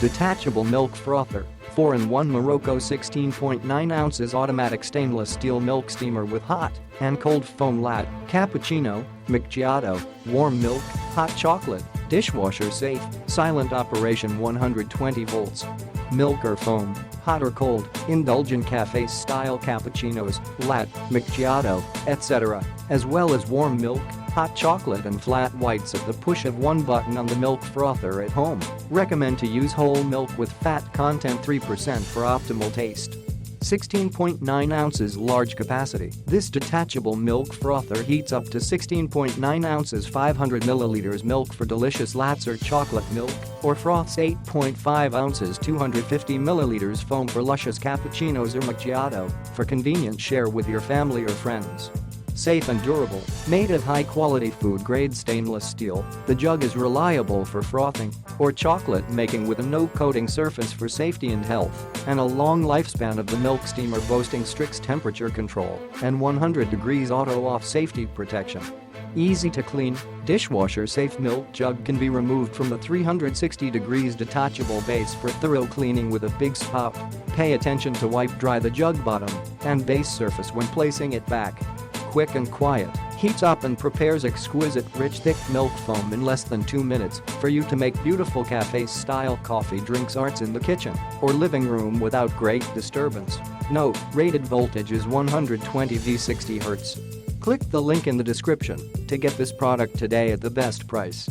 Detachable milk frother, 4-in-1 Miroco 16.9 ounces automatic stainless steel milk steamer with hot and cold foam latte, cappuccino, macchiato, warm milk, hot chocolate, dishwasher safe, silent operation 120 volts. Milk or foam, hot or cold, indulgent cafe-style cappuccinos, latte, macchiato, etc., as well as warm milk, hot chocolate and flat whites at the push of one button on the milk frother at home. Recommend to use whole milk with fat content 3% for optimal taste. 16.9 ounces large capacity. This detachable milk frother heats up to 16.9 ounces 500 milliliters milk for delicious lattes or chocolate milk, or froths 8.5 ounces 250 milliliters foam for luscious cappuccinos or macchiato, for convenience share with your family or friends. Safe and durable, made of high-quality food-grade stainless steel, the jug is reliable for frothing or chocolate making with a no-coating surface for safety and health, and a long lifespan of the milk steamer boasting Strix temperature control and 100 degrees auto-off safety protection. Easy to clean, dishwasher-safe milk jug can be removed from the 360 degrees detachable base for thorough cleaning with a big spout. Pay attention to wipe dry the jug bottom and base surface when placing it back. Quick and quiet, heats up and prepares exquisite rich thick milk foam in less than 2 minutes for you to make beautiful cafe-style coffee drinks arts in the kitchen or living room without great disturbance. Note, rated voltage is 120 V 60 Hz. Click the link in the description to get this product today at the best price.